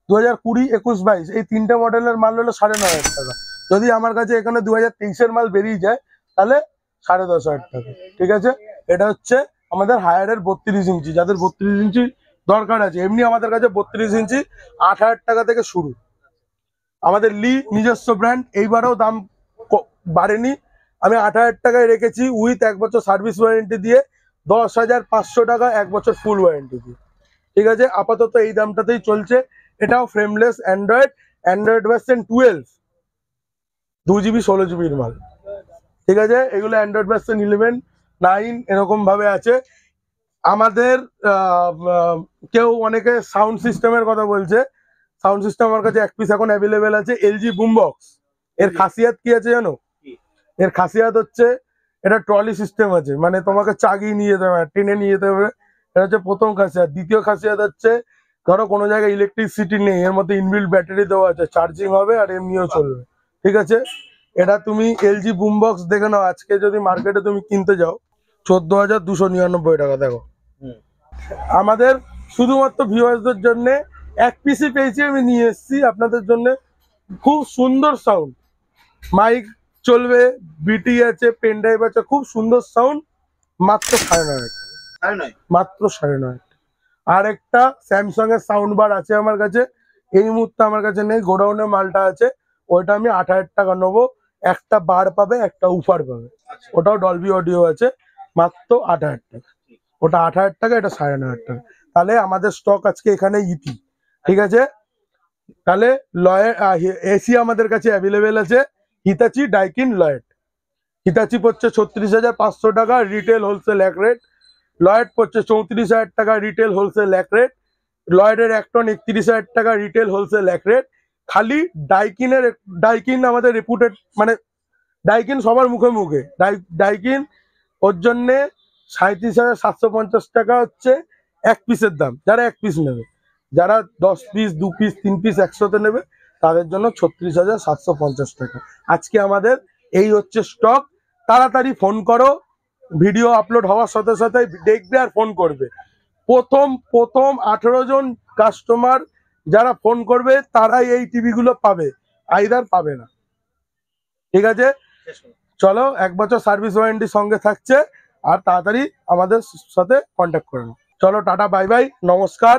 S1: 2020, 21, 22 এই 3টে মডেলের মাল হলো 9,500 টাকা। যদি আমার কাছে এখানে 2023-এর মাল বেরিয়ে যায়, তাহলে 10,500 টাকা, ঠিক আছে? এটা হচ্ছে আমাদের হায়ারের 32 ইঞ্চি, যাদের 32 ইঞ্চি দরকার আছে। এমনি আমাদের কাছে 32 ইঞ্চি 8,000 টাকা থেকে শুরু। আমাদের নিজস্ব ব্র্যান্ড, এইবারেও দাম বাড়েনি। আমি 8,000 টাকায় রেখেছি উইথ 1 বছর সার্ভিস ওয়ারেন্টি দিয়ে, 10,500 টাকা 1 বছর ফুল ওয়ারেন্টি দিয়ে, ঠিক আছে? আপাতত এই দামটাতেই চলছে। এটাও ফ্রেমলেস অ্যান্ড্রয়েড ভার্সন 12, 2GB 16GBর মাল, ঠিক আছে? এগুলো অ্যান্ড্রয়েড ভার্সন 11, 9 এরকম ভাবে আছে। আমাদের কেউ অনেকে সাউন্ড সিস্টেমের কথা বলছে, সাউন্ড সিস্টেম আমার কাছে 1 পিস এখন অ্যাভেলেবেল আছে, এলজি বুম বক্স। এর খাসিয়াত কি আছে জানো? এর খাসিয়াত হচ্ছে এটা ট্রলি সিস্টেম আছে, মানে তোমাকে চাগিয়ে নিয়ে যেতে হবে, টেনে নিয়ে যেতে হবে, এটা হচ্ছে প্রথম খাসিয়াত। দ্বিতীয় খাসিয়াত হচ্ছে ধরো কোনো জায়গায় ইলেকট্রিসিটি নেই, এর মধ্যে ইনবিল্ট ব্যাটারি দেওয়া আছে, চার্জিং হবে আর এমনিও চলবে। ঠিক আছে, এটা তুমি এলজি বুম বক্স দেখে নাও, আজকে যদি মার্কেটে তুমি কিনতে যাও 14,299 টাকা। দেখো আমাদের শুধুমাত্র ভিউয়ার্সদের জন্য এক পিসি পেয়েছি, আমি নিয়ে এসেছি আপনাদের জন্য। খুব সুন্দর সাউন্ড, মাইক চলবে, বিটি আছে, পেন ড্রাইভ আছে, খুব সুন্দর সাউন্ড, মাত্র 9,500 টাকা। মাত্র 9,500। আর একটা স্যামসাং এর সাউন্ড বার আছে আমার কাছে, এই মুহূর্তে আমার কাছে নেই, গোডাউনে মালটা আছে, ওইটা আমি 8,000 টাকা নেবো। একটা বার পাবে, একটা উফার পাবে, ওটাও ডলবি অডিও আছে, মাত্র 8,000 টাকা। ওটা 8,000 টাকা, এটা 9,500 টাকা। তাহলে আমাদের স্টক আজকে এখানে ইতি। ঠিক আছে, তাহলে লয়েড এসি আমাদের কাছে অ্যাভেলেবেল আছে, হিতাচি, ডাইকিন, লয়েড। হিতাচি পড়ছে 36,500 টাকা রিটেল হোলসেল এক রেট, লয়েড পড়ছে 34,000 টাকা রিটেল হোলসেল এক রেট, লয়েডের 1 টন 31,000 টাকা রিটেল হোলসেল এক রেট। খালি ডাইকিন আমাদের রেপুটেড, মানে ডাইকিন সবার মুখে মুখে, ডাইকিন ওর জন্যে 37,750 টাকা হচ্ছে এক পিসের দাম, যারা এক পিস নেবে। যারা 10 পিস, 2 পিস, 3 পিস একসাথে নেবে তাদের জন্য 36,750 টাকা। আজকে আমাদের এই হচ্ছে স্টক। তাড়াতাড়ি ফোন করো, ভিডিও আপলোড হওয়ার সাথে সাথে দেখবে আর ফোন করবে। প্রথম 18 জন কাস্টমার যারা ফোন করবে তারাই এই টিভি গুলো পাবে, আইদার পাবে না। ঠিক আছে, চলো, 1 বছর সার্ভিস ওয়ারেন্টি সঙ্গে থাকছে, আর তাড়াতাড়ি আমাদের সাথে কন্ট্যাক্ট করে নাও। চলো, টাটা, বাই বাই, নমস্কার।